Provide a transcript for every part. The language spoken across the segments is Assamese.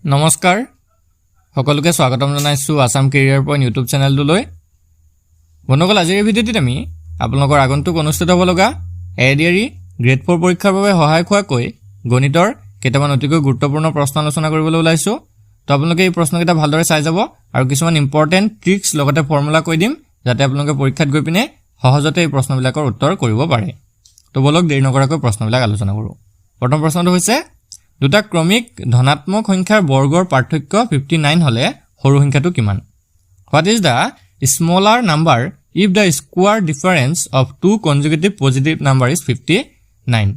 নমস্কাৰ সকলোকে স্বাগতম জনাইছো আসাম কেৰিয়াৰ পইণ্ট ইউটিউব চেনেলটোলৈ। বন্ধুসকল, আজিৰ ভিডিঅ'টিত আমি আপোনালোকৰ আগন্তুক অনুষ্ঠিত হ'ব লগা এডিআৰই গ্ৰেড 4 পৰীক্ষাৰ বাবে সহায়ক হোৱাকৈ গণিতৰ কেইটামান অতিকৈ গুৰুত্বপূৰ্ণ প্ৰশ্ন আলোচনা কৰিবলৈ ওলাইছো। তো আপোনালোকে এই প্ৰশ্নকেইটা ভালদৰে চাই যাব আৰু কিছুমান ইম্পৰ্টেণ্ট ট্ৰিক্স লগতে ফৰ্মুলা কৈ দিম যাতে আপোনালোকে পৰীক্ষাত গৈ পিনে সহজতে এই প্ৰশ্নবিলাকৰ উত্তৰ কৰিব পাৰে। তো বলক দেৰি নকৰাকৈ প্ৰশ্নবিলাক আলোচনা কৰোঁ। প্ৰথম প্ৰশ্নটো হৈছে, দুটা ক্ৰমিক ধনাত্মক সংখ্যাৰ বৰ্গৰ পাৰ্থক্য 59 হলে সৰু সংখ্যাটো কিমান? What is the smaller number if the square difference of two consecutive positive number is 59?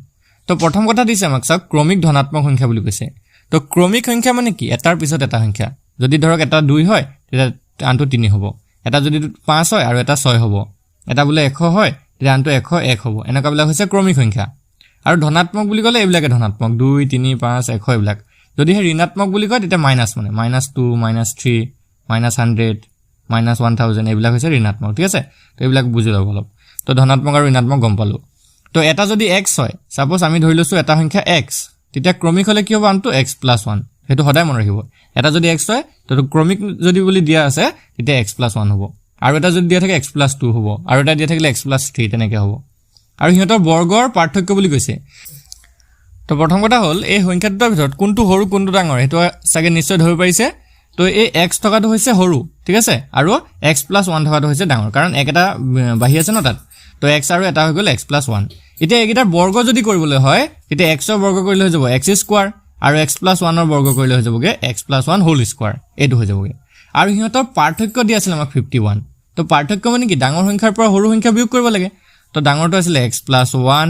তো প্ৰথম কথা দিছে আমাক চাওক, ক্ৰমিক ধনাত্মক সংখ্যা বুলি কৈছে। তো ক্ৰমিক সংখ্যা মানে কি? এটাৰ পিছত এটা সংখ্যা। যদি ধৰক এটা 2 হয় তেতিয়া আনটো 3 হ'ব, এটা যদি 5 হয় আৰু এটা 6 হ'ব, এটা বোলে 100 হয় তেতিয়া আনটো 101 হ'ব। এনেকুৱাবিলাক হৈছে ক্ৰমিক সংখ্যা। আৰু ধনাত্মক বুলি ক'লে এইবিলাকে ধনাত্মক 2 3 5 100 এইবিলাক। যদি হে ঋণাত্মক বুলি কয় তেতিয়া মাইনাছ, মানে -2 -3 -100 -1000 এইবিলাক হৈছে ঋণাত্মক। ঠিক আছে, তো এইবিলাক বুজি ল'ব অলপ। তো ধনাত্মক আৰু ঋণাত্মক গম পালো। তো এটা যদি x হয়, সাপোজ আমি ধৰি লৈছো এটা সংখ্যা x, তেতিয়া ক্ৰমিক হলে কি হ'ব? আনটো x + 1। সেইটো সদায় মনত ৰাখিব। এটা যদি x হয় তো ক্ৰমিক যদি বুলি দিয়া আছে তেতিয়া x + 1 হ'ব, আৰু এটা যদি দিয়া থাকে x + 2 হ'ব, আৰু এটা দিয়া থাকিলে x + 3 তেনেকৈ হ'ব। আৰু সিহঁতৰ বৰ্গৰ পাৰ্থক্য বুলি কৈছে। তো প্ৰথম কথা হ'ল এই সংখ্যা দুটাৰ ভিতৰত কোনটো সৰু কোনটো ডাঙৰ সেইটো চাগে নিশ্চয় ধৰিব পাৰিছে। তো এই x থকাটো হৈছে সৰু, ঠিক আছে, আৰু x + 1 থকাটো হৈছে ডাঙৰ, কাৰণ এক এটা বাঢ়ি আছে ন তাত। তো x আৰু এটা হৈ গ'ল x + 1। এতিয়া এইকেইটাৰ বৰ্গ যদি কৰিবলৈ হয় তেতিয়া x ৰ বৰ্গ কৰিলে হৈ যাব x স্কোৱাৰ, আৰু x + 1 ৰ বৰ্গ কৰিলে হৈ যাবগে x + 1 হোল স্কোৱাৰ, এইটো হৈ যাবগে। আৰু সিহঁতৰ পাৰ্থক্য দিয়া আছিল আমাক 51। তো পাৰ্থক্য মানে কি? ডাঙৰ সংখ্যাৰ পৰা সৰু সংখ্যা বিয়োগ কৰিব লাগে। তো ডাঙৰটো আছিলে x + 1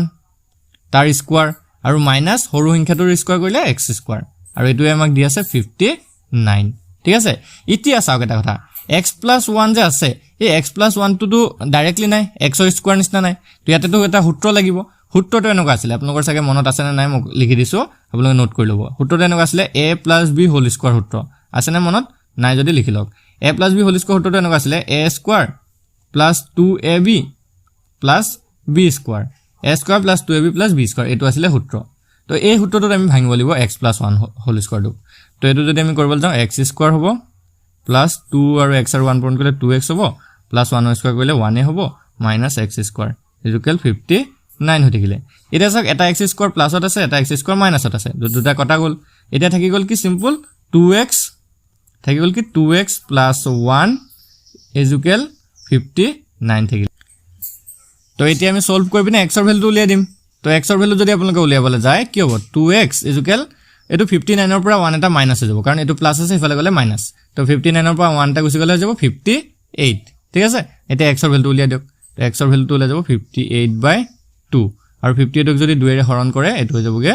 তাৰ স্কোৱাৰ, আৰু মাইনাছ সৰু সংখ্যাটোৰ স্কোৱাৰ কৰিলে x স্কোৱাৰ, আৰু এইটোৱে আমাক দি আছে 59। ঠিক আছে, এতিয়া চাওক এটা কথা, x + 1 যে আছে, এই x + 1 টোতো ডাইৰেক্টলি নাই, x ৰ স্কোৱাৰ নিচিনা নাই। তো ইয়াতেতো এটা সূত্ৰ লাগিব। সূত্ৰটো এনেকুৱা আছিলে, আপোনালোকৰ চাগে মনত আছে নে নাই মোক লিখি দিছো, আপোনালোকে নোট কৰি ল'ব। সূত্ৰটো এনেকুৱা আছিলে a + b হোল স্কোৱাৰ সূত্ৰ। আছেনে মনত? নাই যদি লিখি লওক। a + b হোল স্কোৱাৰ সূত্ৰটো এনেকুৱা আছিলে a square + 2ab + b square, a square + 2ab + b square, এইটো আছিলে সূত্ৰ। তো এই সূত্ৰটোত আমি ভাঙিব লাগিব x + 1 হোল স্কোৱাৰটো। তো এইটো যদি আমি কৰিবলৈ যাওঁ x স্কোৱাৰ হ'ব + 2 আৰু x আৰু 1 পূৰণ কৰিলে 2x হ'ব, + 1 স্কোৱাৰ কৰিলে 1 হ'ব, - x স্কোৱাৰ ইকুৱেল 59 হৈ থাকিলে। এতিয়া চাওক, এটা x স্কোৱাৰ প্লাছত আছে, এটা x স্কোৱাৰ মাইনাছত আছে, দুটা কটা গ'ল। এতিয়া থাকি গ'ল কি? চিম্পল 2x থাকি গ'ল কি? 2x + 1 ইকুৱেল 59 থাকিল। তো এতিয়া আমি সলভ কৰি পিনে x ৰ ভ্যালুটো উলিয়াই দিম। তো x ৰ ভ্যালু যদি আপোনালোকে উলিয়াবলৈ যায় কি হ'ব? 2x ইকুৱেল এইটো 59 ৰ পৰা 1 এটা মাইনাছ হৈ যাব, কাৰণ এইটো প্লাছ আছে ইফালে গ'লে মাইনাছ। তো 59 ৰ পৰা 1 এটা গুচি গ'লে হৈ যাব 58। ঠিক আছে, এতিয়া x ৰ ভ্যালুটো উলিয়াই দিয়ক। তো x ৰ ভ্যালুটো ওলাই যাব 58/2, আৰু 58ক যদি 2 ৰে হৰণ কৰে এইটো হৈ যাবগে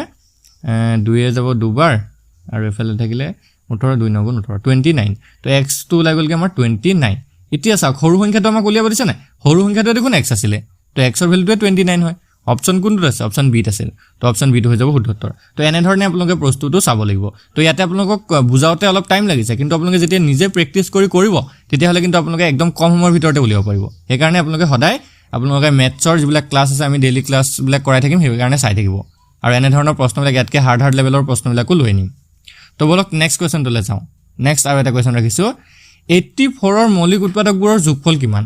2 এ যাব দুবাৰ, আৰু এফালে থাকিলে 18, 2 9 18, 29। তো x টো ওলাই গ'লগে আমাৰ 29। এতিয়া চাওক, সৰু সংখ্যাটো আমাক উলিয়াব দিছে নাই? সৰু সংখ্যাটো দেখোন x আছিলে, তো x ৰ ভ্যালুটোৱে 29 হয়। অপশ্যন কোনটোত আছে? অপশ্যন বিত আছিল। তো অপশ্যন বিটো হৈ যাব শুদ্ধ উত্তৰ। তো এনেধৰণে আপোনালোকে প্ৰশ্নটো চাব লাগিব। তো ইয়াতে আপোনালোকক বুজাওঁতে অলপ টাইম লাগিছে, কিন্তু আপোনালোকে যেতিয়া নিজে প্ৰেক্টিছ কৰিব তেতিয়াহ'লে কিন্তু আপোনালোকে একদম কম সময়ৰ ভিতৰতে উলিয়াব পাৰিব। সেইকাৰণে আপোনালোকে সদায় আপোনালোকে মেথছৰ যিবিলাক ক্লাছ আছে, আমি ডেইলি ক্লাছবিলাক কৰাই থাকিম, সেইকাৰণে চাই থাকিব। আৰু এনেধৰণৰ প্ৰশ্নবিলাক ইয়াতকৈ হাৰ্ড লেভেলৰ প্ৰশ্নবিলাকো লৈ আনিম। তো বলক নেক্সট কুৱেশ্যনটোলৈ যাওঁ। নেক্সট আৰু এটা কুৱেশ্যন ৰাখিছোঁ, 84ৰ মৌলিক উৎপাদকবোৰৰ যোগফল কিমান?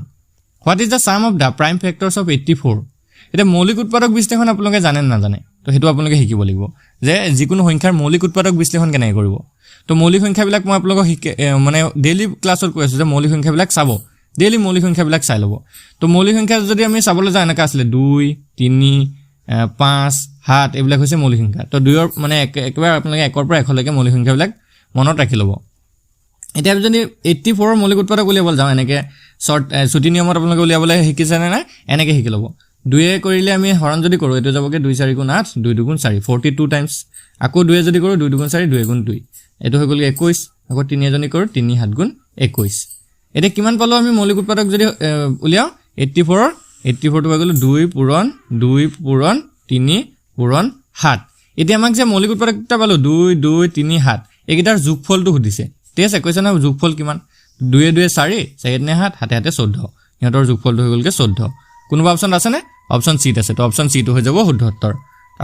What is the sum of the prime factors of 84? এতিয়া মৌলিক উৎপাদক বিশ্লেষণ আপোনালোকে জানে নে নাজানে? তো সেইটো আপোনালোকে শিকিব লাগিব যে যিকোনো সংখ্যাৰ মৌলিক উৎপাদক বিশ্লেষণ কেনেকৈ কৰিব। তো মৌলিক সংখ্যাবিলাক মই আপোনালোকক মানে ডেইলি ক্লাছত কৈ আছোঁ যে মৌলিক সংখ্যাবিলাক চাব, ডেইলি মৌলিক সংখ্যাবিলাক চাই ল'ব। তো মৌলিক সংখ্যা যদি আমি চাবলৈ যাওঁ এনেকৈ আছিলে 2 3 5 7 এইবিলাক হৈছে মৌলিক সংখ্যা। তো 2ৰ মানে একেবাৰে আপোনালোকে 1ৰ পৰা 100 লৈকে মৌলিক সংখ্যাবিলাক মনত ৰাখি ল'ব। এতিয়া আমি যদি 84ৰ মৌলিক উৎপাদক উলিয়াবলৈ যাওঁ, এনেকৈ ছুটি নিয়মত আপোনালোকে উলিয়াবলৈ শিকিছেনে নাই? এনেকৈ শিকি ল'ব। 2 কৰিলে আমি হৰণ যদি কৰোঁ এইটো যাবগৈ 2 4 × 8, 2 2 × 4 42 টাইমছ। আকৌ 2 যদি কৰোঁ 2 2 × 4, 2 × 2, এইটো হৈ গ'লগৈ 21। আকৌ 3 যদি কৰোঁ 3 7 × 21। এতিয়া কিমান পালোঁ আমি মৌলিক উৎপাদক যদি উলিয়াওঁ? 84টো হৈ গ'ল 2 পূৰণ 2 পূৰণ 3 পূৰণ 7। এতিয়া আমাক যে মৌলিক উৎপাদকটা পালোঁ 2 2 3 7, এইকেইটাৰ যোগফলটো সুধিছে। ঠিক আছে, কৈছে নহয় যোগফল কিমান? 2 2 4, 4 7, 7 7 14, সিহঁতৰ যোগফলটো হৈ গ'লগৈ 14। কোনোবা অপশ্যন আছেনে? অপশ্যন চিত আছে। তো অপশ্যন চিটো হৈ যাব শুদ্ধ উত্তৰ।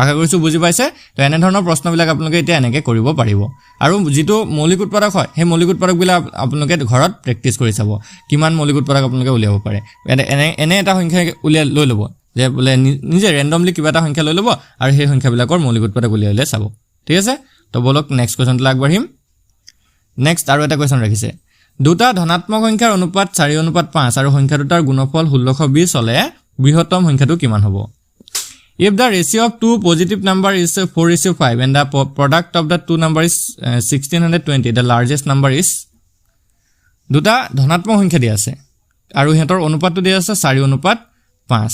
আশা কৰিছোঁ বুজি পাইছে তো এনেধৰণৰ প্ৰশ্নবিলাক আপোনালোকে এতিয়া এনেকৈ কৰিব পাৰিব আৰু যিটো মৌলিক উৎপাদক হয় সেই মৌলিক উৎপাদকবিলাক আপোনালোকে ঘৰত প্ৰেক্টিছ কৰি চাব কিমান মৌলিক উৎপাদক আপোনালোকে উলিয়াব পাৰে এনে এটা সংখ্যা উলিয়াই লৈ ল'ব যে বোলে নিজে ৰেণ্ডমলি কিবা এটা সংখ্যা লৈ ল'ব আৰু সেই সংখ্যাবিলাকৰ মৌলিক উৎপাদক উলিয়াই চাব ঠিক আছে তো বলক নেক্সট কুৱেশ্যনটোলৈ আগবাঢ়িম নেক্সট আৰু এটা কুৱেশ্যন ৰাখিছে দুটা ধনাত্মক সংখ্যাৰ অনুপাত 4:5 আৰু সংখ্যা দুটাৰ গুণফল 1620 হ'লে বৃহত্তম সংখ্যাটো কিমান হ'ব If the ratio of two positive number is 4:5 and the product of the two number is 1620, the largest number is দুটা ধনাত্মক সংখ্যা দিয়া আছে আৰু হেতৰ অনুপাতটো দিয়া আছে 4:5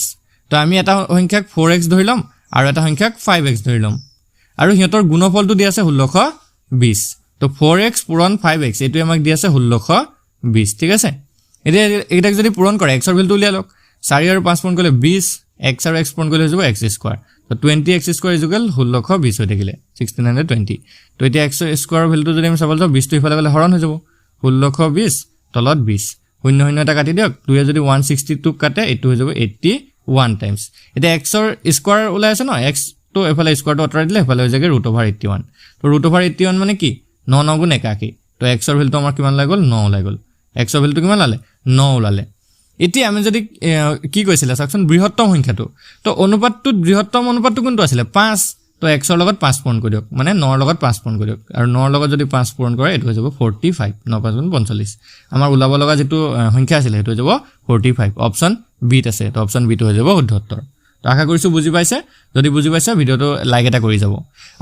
তো আমি এটা সংখ্যাক 4x ধৰি লম আৰু এটা সংখ্যাক 5x ধৰি লম আৰু হেতৰ গুণফলটো দিয়া আছে 1620 তো 4x পূৰণ 5x এটো আমাক দিয়া আছে 1620 ঠিক আছে এটা যদি পূৰণ কৰে x ৰ ভ্যালুটো উলিয়াই লওক 4 আৰু 5 পূৰণ কৰিলে 20 x আৰু x পূৰণ কৰিলে যাব x স্কয়াৰ তো 20x স্কয়াৰ = 1620 হৈ থাকিলে 1620 তো এতিয়া x স্কয়াৰৰ ভ্যালুটো যদি আমি চাবলৈ যাওঁ 20 টো ইফালে গলে হৰণ হৈ যাব 1620 তলত 20 শূন্য শূন্য এটা কাটি দিয়ক 2 যদি 162 কাটে এটো হৈ যাব 81 টাইমছ এটা x ৰ স্কয়াৰ ওলাই আছে ন x তো এফালে স্কয়াৰটো আঁতৰাই দিলে এফালে হৈ যায় √81 তো √81 মানে কি 9 9 গুণ একাকি তো x ৰ ভ্যালুটো আমাৰ কিমান লাগল 9 ওলাই গল x ৰ ভ্যালুটো কিমান লালে 9 ওলালে এতিয়া আমি যদি কি কৈছিল চাকচোন বৃহত্তম সংখ্যাটো তো অনুপাতটো বৃহত্তম অনুপাতটো কোনটো আছিল 5 তো x ৰ লগত 5 পূৰণ কৰি দিয়ক মানে 9 ৰ লগত 5 পূৰণ কৰি দিয়ক আৰু 9 ৰ লগত যদি 5 পূৰণ কৰে এটো হৈ যাব 45 9 5 গুণ 45 আমাৰ ওলাব লগা যেটো সংখ্যা আছিল হেটো হৈ যাব 45 অপচন বি আছে তো অপচন বি টো হৈ যাব শুদ্ধ উত্তৰ তো আশা কৰিছো বুজি পাইছে যদি বুজি পাইছে ভিডিওটো লাইক এটা কৰি যাব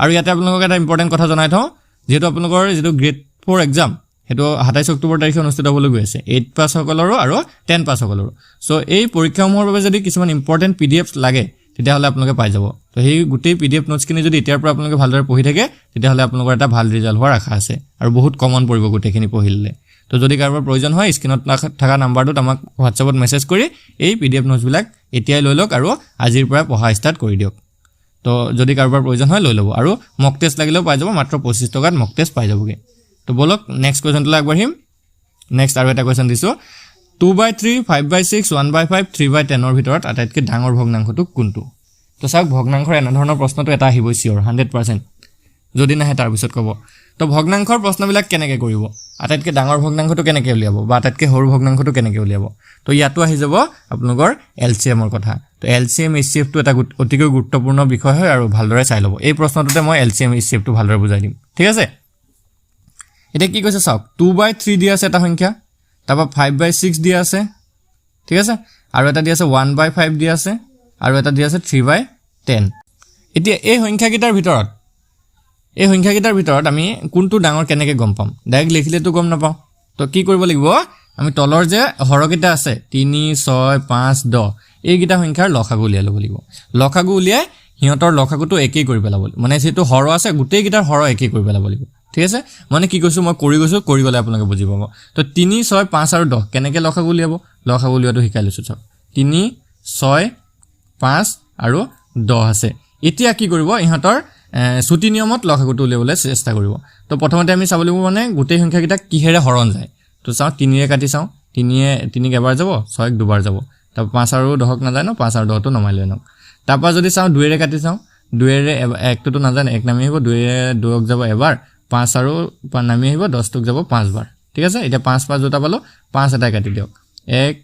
আৰু ইয়াতে আপোনালোকক এটা ইম্পৰ্টেন্ট কথা জনাই থওঁ যেটো আপোনালোকৰ যেটো গ্ৰেড 4 এক্সাম হেটো 27 অক্টোবৰ তাৰিখে অনুষ্ঠিত হ'বলৈ গৈ আছে 8 পাস সকলৰো আৰু 10 পাস সকলৰো সো এই পৰীক্ষাসমূহৰ বাবে যদি কিছুমান ইম্পৰ্টেন্ট পিডিএফs লাগে তেতিয়া হলে আপোনালোকে পাই যাব তো সেই গুটেই পিডিএফ নোটছ কিনি যদি এতিয়াৰ পৰা আপোনালোকে ভালদৰে পঢ়ি থাকে তেতিয়া হলে আপোনালোকৰ এটা ভাল ৰিজাল্ট হোৱাৰ আশা আছে আৰু বহুত কমন পৰিব গুটেখিনি পঢ়িলে তো যদি কাৰোবাৰ প্ৰয়োজন হয় স্ক্ৰিনত থকা নাম্বাৰটোত আমাক WhatsAppত মেছেজ কৰি এই পিডিএফ নোটছ বিলাক এতিয়াই লৈ লওক আৰু আজিৰ পৰা পঢ়া ষ্টাৰ্ট কৰি দিয়ক তো যদি কাৰোবাৰ প্ৰয়োজন হয় লৈ ল'ব আৰু মক টেষ্ট লাগিলেও পাই যাব মাত্ৰ 25 টকাত মক টেষ্ট পাই যাবগে তো বলক নেক্সট কোৱেশ্যনটো আগবাঢ়িম নেক্সট আৰু এটা কোৱেশ্যন দিছো 2/3 5/6 1/5 3/10 ৰ ভিতৰত আটাইতকৈ ডাঙৰ ভগ্নাংশটো কোনটো তো চাওক ভগ্নাংশৰ এনে ধৰণৰ প্ৰশ্নটো এটা আহিব চিয়ৰ 100% যদি নাহে তাৰ পিছত ক'ব তো ভগ্নাংশৰ প্ৰশ্নবিলাক কেনেকৈ কৰিব আটাইতকৈ ডাঙৰ ভগ্নাংশটো কেনেকৈ উলিয়াব বা আটাইতকৈ সৰু ভগ্নাংশটো কেনেকৈ উলিয়াব তো ইয়াতো আহি যাব আপোনালোকৰ LCM ৰ কথা তো LCM HCF টো এটা অতিকৈ গুৰুত্বপূৰ্ণ বিষয় হয় আৰু ভালদৰে চাই ল'ব এই প্ৰশ্নটোতে মই LCM HCF টো ভালদৰে বুজাই দিম ঠিক আছে এটা কি কৈছে চাওক 2/3 দিয়া আছে এটা সংখ্যা তাপা 5/6 দিয়া আছে ঠিক আছে আৰু এটা দিয়া আছে 1/5 দিয়া আছে আৰু এটা দিয়া আছে 3/10 এতিয়া এই সংখ্যাকেইটাৰ ভিতৰত আমি কোনটো ডাঙৰ কেনেকৈ গম পাম ডাইৰেক্ট লিখিলেতো গম নাপাওঁ তো কি কৰিব লাগিব আমি তলৰ যে হৰকেইটা আছে 3 6 5 10 এই গিটা সংখ্যাৰ লসাগু উলিয়াই ল'ব লাগিব লসাগু উলিয়াই হিহঁতৰ লসাগুটো একেই কৰি পেলাব মানে যেটো হৰ আছে গোটেই গিটাৰ হৰ একেই কৰি পেলাব লাগিব ঠিক আছে মানে কি কৈছো মই কৰি গলে আপোনালোকে বুজি পাব তো 3 6 5 আৰু 10 কেনেকৈ লসাগু উলিয়াব লসাগু উলিয়াটো শিকাই লৈছো চাওক 3 6 5 আৰু 10 আছে এতিয়া কি কৰিব ইহঁতৰ সুতি নিয়মত লসাগুটো উলিয়াবলৈ চেষ্টা কৰিব তো প্ৰথমতে আমি চাব লাগিব মানে গোটেই সংখ্যাকেইটা কিহেৰে হৰণ যায় তো চাও 3 ৰে কাটি চাও 3 এবাৰ যাব 6 দুবাৰ যাব তাৰ 5 আৰু 10ক নাযায় ন 5 আৰু 10 টো নমাই লৈ নক তাৰপা যদি চাও 2 ৰে কাটি চাও 2 ৰে 1 টো নাজানে 1 নামি আহিব 2 ৰে 2ক যাব এবাৰ 5 আৰু 5 নামি আহিব 10 টোক যাব 5 বাৰ ঠিক আছে এটা 5 5 দুটা পালো 5 এটা কাটি দিয়ক 1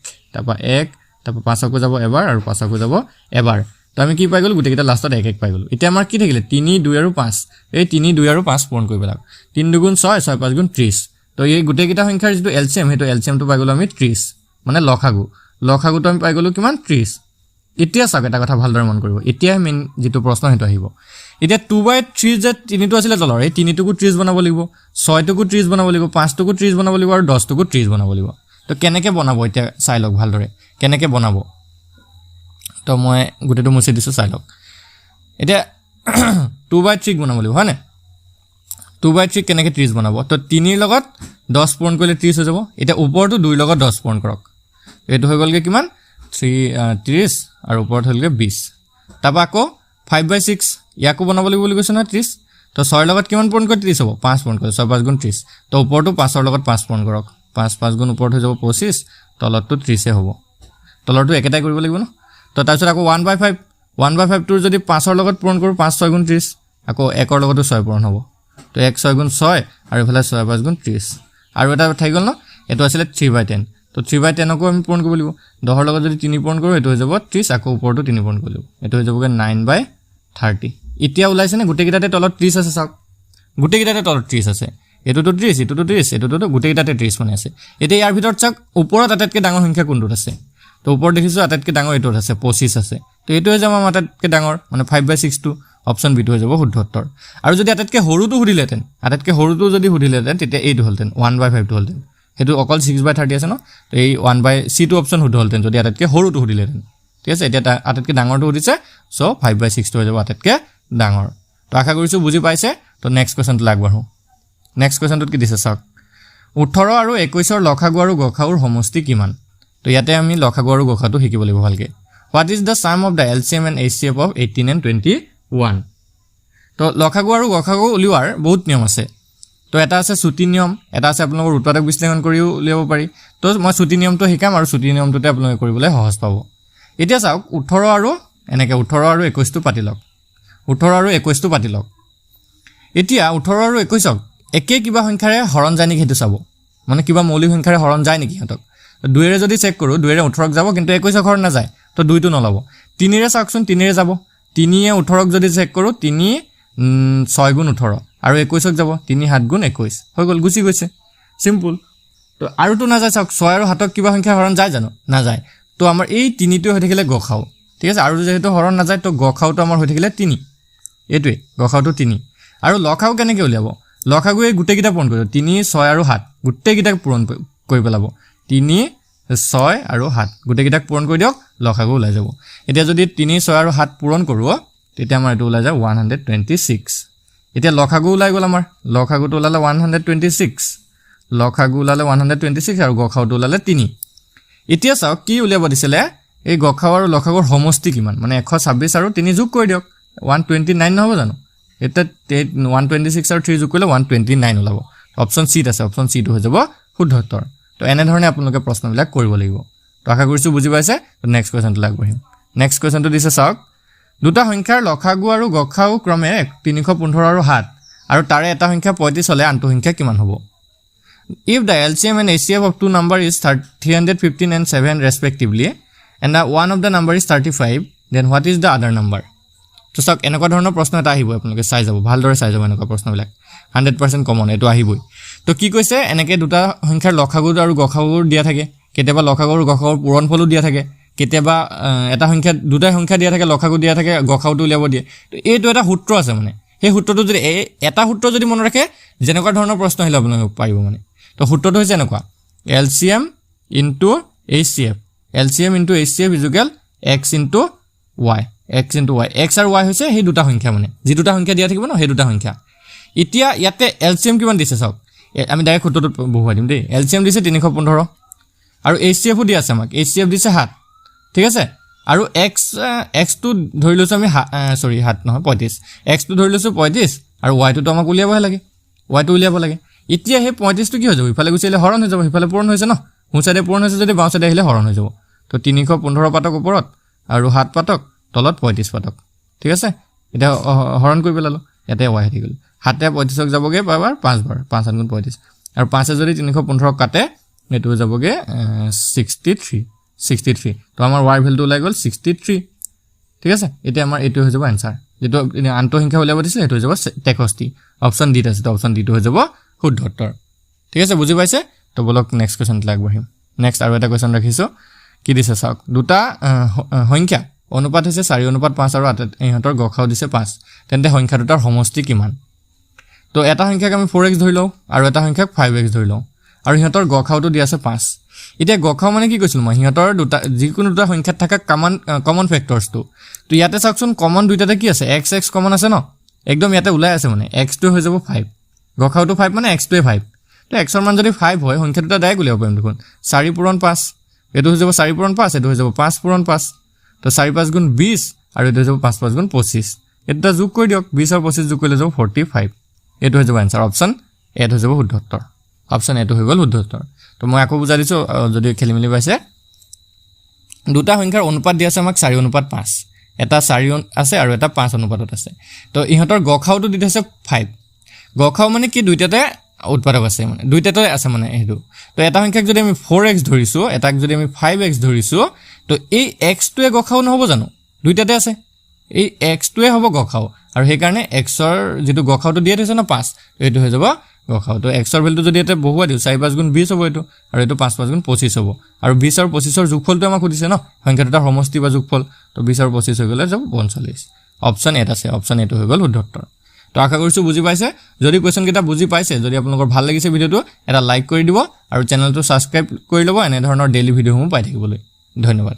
তাৰপা 5কো যাব এবাৰ আৰু 5কো যাব এবাৰ তো আমি কি পাই গল গুটেকেইটা লাষ্টত 1 1 পাই গল এতিয়া আমাৰ কি থাকিলে 3 2 আৰু 5 এই 3 2 আৰু 5 পূৰণ কৰিব লাগ 3 2 গুণ 6 6 5 গুণ 30 তো এই গুটেকেইটা সংখ্যাৰ যেটো LCM হেটো LCM টো পাই গলো আমি 30 মানে লসাগুটো আমি পাই গলো কিমান 30 এতিয়া চাওক এটা কথা ভালদৰে মন কৰিব এতিয়া মেইন যেটো প্ৰশ্ন হেটো আহিব এতিয়া 2/3 যে 3 টো আছিল তলৰ এই 3 টোকো 30 বনাব লাগিব 6 টোকো 30 বনাব লাগিব 5 টোকো 30 বনাব লাগিব আৰু 10 টোকো 30 বনাব লাগিব তো কেনেকৈ বনাব এতিয়া চাই লওক ভালদৰে কেনেকৈ বনাব তো মই গুটেটো মুছি দিছো চাই লওক এতিয়া 2/3 বনাব লাগিব হয় না 2/3 কেনেকৈ 30 বনাব তো 3 ৰ লগত 10 পূৰণ কৰিলে 30 হৈ যাব এতিয়া ওপৰটো 2 ৰ লগত 10 পূৰণ কৰক এটো হৈ গলগে কিমান 30 আৰু ওপৰত হলগে 20 তাপা আকৌ 5/6 ইয়াকো বনাব লাগিব বুলি কৈছ না 30 তো 6 ৰ লগত কিমান পূৰণ কৰি 30 হ'ব 5 পূৰণ কৰি 6 5 গুণ 30 তো ওপৰটো 5 ৰ লগত 5 পূৰণ কৰক 5 5 গুণ ওপৰত হৈ যাব 25 তলতটো 30 হ'ব তলৰটো একেটাই কৰিব লাগিব ন তো তাৰপিছত আকৌ 1/5 টোৰ যদি 5 ৰ লগত পূৰণ কৰোঁ 5 6 গুণ 30 আকৌ 1 ৰ লগতো 6 পূৰণ হ'ব তো 1 6 গুণ 6 আৰু ইফালে 6 5 গুণ 30 আৰু এটা থাকি গ'ল ন এটো আছিলে 3/10 তো 3/10 কো আমি পূৰণ কৰিব লাগিব 10 ৰ লগত যদি 3 পূৰণ কৰোঁ এটো হৈ যাব 30 আকৌ ওপৰটো 3 পূৰণ কৰিব লাগিব এটো হৈ যাবগে 9/30 এতিয়া ওলাইছে নে গোটেইকেইটাতে তলত 30 আছে চাওক গোটেইকেইটাতে তলত 30 আছে এটোটো 30 এটোটো 30 এটোটো গোটেইকেইটাতে 30 মানে আছে এতিয়া ইয়াৰ ভিতৰত চাওক ওপৰত আটাইতকৈ ডাঙৰ সংখ্যা কোনটোত আছে তো ওপৰত দেখিছো আটাইতকৈ ডাঙৰ এটোত আছে 25 আছে তো এটো হৈ যাব আমাৰ আটাইতকৈ ডাঙৰ মানে 5/6 টো অপচন বি টো হৈ যাব শুদ্ধ উত্তৰ আৰু যদি আটাইতকৈ সৰুটো সুধিলেতেন আটাইতকৈ সৰুটো যদি সুধিলেতেন তেতিয়া এইটো হলতেন 1/5 টো হলতেন হেতু অকল 6/30 আছে ন তো এই 1/c টো অপচন শুদ্ধ হলতেন যদি আটাইতকৈ সৰুটো সুধিলেতেন ঠিক আছে এতিয়া আটাইতকৈ ডাঙৰটো সুধিছে সো 5/6 টো হৈ যাব আটাইতকৈ ডাঙৰ তো আশা কৰিছো বুজি পাইছে তো নেক্সট কোৱেশ্চনটো আগবাঢ়ো নেক্সট কোৱেশ্চনটোত কি দিছে চাওক 18 আৰু 21 ৰ লখাগু আৰু গসাউৰ সমষ্টি কিমান তো ইয়াতে আমি লখাগু আৰু গসাটো শিকিব লাগিব ভালকে what is the sum of the LCM and HCF of 18 and 21 তো লখাগু আৰু গসাগু উলিওৱাৰ বহুত নিয়ম আছে তো এটা আছে ছুটি নিয়ম এটা আছে আপোনালোকৰ উৎপাদক বিশ্লেষণ কৰিও উলিয়াব পাৰি তো মই ছুটি নিয়মটো শিকাম আৰু ছুটি নিয়মটোতে আপোনালোকে কৰিবলৈ সহজ পাব এতিয়া চাওক 18 আৰু এনেকে 18 আৰু 21 টো পাতি লওক 18 আৰু 21 টো পাতি লওক এতিয়া 18 আৰু 21ক একে কিবা সংখ্যাৰে হৰণ যায় নেকি হেতু চাব মানে কিবা মৌলিক সংখ্যাৰে হৰণ যায় নেকি হতক 2 ৰে যদি চেক কৰো 2 ৰে 18ক যাব কিন্তু 21ক হৰণ নাযায় তো 2 টো নলাব 3 ৰে চাওকচোন 3 ৰে যাব 3 এ 18ক যদি চেক কৰো 3 6 গুণ 18 আৰু 21ক যাব 3 7 গুণ 21 হৈ গল গুছি গৈছে সিম্পল তো আৰু তো নাযায় চাওক 6 আৰু 7ক কিবা সংখ্যা হৰণ যায় জানো নাযায় তো আমাৰ এই 3 টো হৈ থাকিলে গখাও ঠিক আছে আৰু যেহেতু হৰণ নাযায় তো গখাওটো আমাৰ হৈ থাকিলে 3 এটোৱে গখাওটো 3 আৰু লখাও কেনেকৈ উলিয়াব লখাগুৱে গোটেইকেইটা পূৰণ কৰিব 3 6 আৰু 7 গোটেইকেইটা পূৰণ কৰি পেলাব 3 6 আৰু 7 গোটেইকেইটাক পূৰণ কৰি দিয়ক লখাগু ওলাই যাব এতিয়া যদি 3 6 আৰু 7 পূৰণ কৰো তেতিয়া আমাৰ এটো ওলাই যায় 126 এতিয়া লখাগু ওলাই গল আমাৰ লখাগুটো ওলালে 126 লখাগু ওলালে 126 আৰু গখাওটো ওলালে 3 এতিয়া চাওক কি উলিয়াব দিছিলে এই গখাও আৰু লখাগুৰ সমষ্টি কিমান মানে 126 আৰু 3 যোগ কৰি দিয়ক 129 নহব জানো এটা 126 আৰু 3 যোগ কৰিলে 129 ওলাব অপচন সি আছে অপচন সি টো হৈ যাব শুদ্ধ উত্তৰ তো এনে ধৰণে আপোনালোকে প্ৰশ্নবিলাক কৰিব লাগিব তো আশা কৰিছো বুজি পাইছে তো নেক্সট কোৱেশ্চনটো আগবাঢ়িম নেক্সট কোৱেশ্চনটো দিছে চাওক দুটা সংখ্যাৰ লখাগু আৰু গখাও ক্ৰমে 315 আৰু 7 আৰু তাৰে এটা সংখ্যা 35 হলে আনটো সংখ্যা কিমান হ'ব if the LCM and HCF of two number is 315 and 7 respectively and the one of the number is 35 then what is the other number তো চাওক এনেকুৱা ধৰণৰ প্ৰশ্ন এটা আহিব আপোনালোকে চাই যাব ভালদৰে চাই যাব এনেকুৱা প্ৰশ্নবিলাক 100% কমন এটো আহিবই তো কি কৈছে এনেকৈ দুটা সংখ্যাৰ লখাগু আৰু গখাগুৰ দিয়া থাকে কেতিয়াবা লখাগু আৰু গখাগুৰ পূৰণফলো দিয়া থাকে কেতিয়াবা এটা সংখ্যা দুটা সংখ্যা দিয়া থাকে লখাগু দিয়া থাকে গখাগুটো উলিয়াব দিয়ে তো এইটো এটা সূত্ৰ আছে মানে সেই সূত্ৰটো যদি এটা সূত্ৰ যদি মনত ৰাখে যেনেকুৱা ধৰণৰ প্ৰশ্ন আহিলে আপোনালোকে পাৰিব মানে তো সূত্ৰটো হৈছে এনেকুৱা LCM into HCF LCM into HCF is equal x into y x into y x আৰু y হৈছে সেই দুটা সংখ্যা মানে যি দুটা সংখ্যা দিয়া থাকিব ন সেই দুটা সংখ্যা এতিয়া ইয়াতে LCM কিমান দিছে চাওক আমি ডাইৰেক্ট সূত্ৰটো বহুৱাই দিম দেই LCM দিছে 315 আৰু HCF দিয়া আছে আমাক HCF দিছে 7 ঠিক আছে আৰু x টো ধৰি লৈছো আমি সৰি 7 নহয় 35 x টো ধৰি লৈছো 35 আৰু y টো আমাক উলিয়াবহে লাগে y টো উলিয়াব লাগে এতিয়া হে 35 টো কি হৈ যাব ইফালে গুছিলে হৰণ হৈ যাব ইফালে পূৰণ হৈছে ন হুঁচাইতে পূৰণ হৈছে যদি বাওঁ সাইডে আহিলে হৰণ হৈ যাব তো 315 পাতক ওপৰত আৰু 7 পাতক তলত 35 পাতক ঠিক আছে এটা হৰণ কৰি পেলালো ইয়াতে y হৈ গল 7 এ 35ক যাবগে পাৱাৰ 5 বাৰ 5 গুণ 35 আৰু 5 এ যদি 315 কাটে এটো যাবগে 63 তো আমাৰ y ভ্যালুটো ওলাই গল 63 ঠিক আছে এতিয়া আমাৰ এটো হৈ যাব आंसर যেটো আনটো সংখ্যা উলিয়াব দিছিল এটো হৈ যাব 63 অপচন ডি আছে তো অপচন ডি টো হৈ যাব শুদ্ধ উত্তৰ ঠিক আছে বুজি পাইছে তো বলক নেক্সট কোৱেশ্চন আগবাঢ়িম নেক্সট আৰু এটা কোৱেশ্চন ৰাখিছো কি দিছে চাওক দুটা সংখ্যা অনুপাত হৈছে 4:5 আৰু ইহঁতৰ গখাও দিছে 5 তেন্তে সংখ্যা দুটাৰ সমষ্টি কিমান তো এটা সংখ্যাক আমি 4x ধৰি লও আৰু এটা সংখ্যাক 5x ধৰি লও আৰু ইহঁতৰ গখাওটো দি আছে 5 এতিয়া গখাও মানে কি কৈছিল মই ইহঁতৰ দুটা যিকোনো দুটা সংখ্যাত থকা কমন ফেক্টৰস তো ইয়াতে চাওকচোন কমন দুইটাতে কি আছে x কমন আছে ন একদম ইয়াতে ওলাই আছে মানে x টো হৈ যাব 5 গখাওটো 5 মানে x টো 5 তো x ৰ মান যদি 5 হয় সংখ্যা দুটা ডাইৰেক্ট উলিয়াব পাৰিম দেখোন 4 পূৰণ 5 এটো হৈ যাব 4 পূৰণ 5 এটো হৈ যাব 5 পূৰণ 5 তো 4 5 গুণ 20 আৰু এটো হৈ যাব 5 5 গুণ 25 এটা যোগ কৰি দিয়ক 20 আৰু 25 যোগ কৰিলে যাব 45 এটো হৈ যাব आंसर অপচন এ হৈ যাব শুদ্ধ উত্তৰ অপচন এটো হৈ গল শুদ্ধ উত্তৰ তো মই আকৌ বুজাই দিছো যদি খেলিমেলি পাইছে দুটা সংখ্যাৰ অনুপাত দিয়া আছে আমাক 4:5 এটা 4 আছে আৰু এটা 5 অনুপাতত আছে তো ইহঁতৰ গখাওটো দি থৈছে 5 গখাও মানে কি দুইটাতে উৎপাদক আছে মানে দুইটাতে আছে মানে হেতু তো এটা সংখ্যাক যদি আমি 4x ধৰিছো এটাক যদি আমি 5x ধৰিছো তো এই x টোৱে গখাও নহব জানো দুইটাতে আছে এই x টোৱে হ'ব গখাও আৰু সেই কাৰণে x ৰ যেটো গখাওটো দিয়া থৈছে না 5 এইটো হৈ যাব গখাও তো x ৰ ভ্যালুটো যদি এটা বহুৱা দিও 4 5 গুণ 20 হ'ব এইটো আৰু এইটো 5 5 গুণ 25 হ'ব আৰু 20 আৰু 25 ৰ যোগফলটো আমাক খুদিছে ন সংখ্যাটোৰ সমষ্টি বা যোগফল তো 20 আৰু 25 হৈ গলে যাব 45 অপচন এট আছে অপচন এটো হৈ গল শুদ্ধ উত্তৰ তো আশা কৰিছো বুজি পাইছে যদি কোৱেশ্চন কেটা বুজি পাইছে যদি আপোনালোকৰ ভাল লাগিছে ভিডিওটো এটা লাইক কৰি দিব আৰু চেনেলটো সাবস্ক্ৰাইব কৰি ল'ব এনে ধৰণৰ ডেইলি ভিডিওসমূহ পাই থাকিবলৈ ধন্যবাদ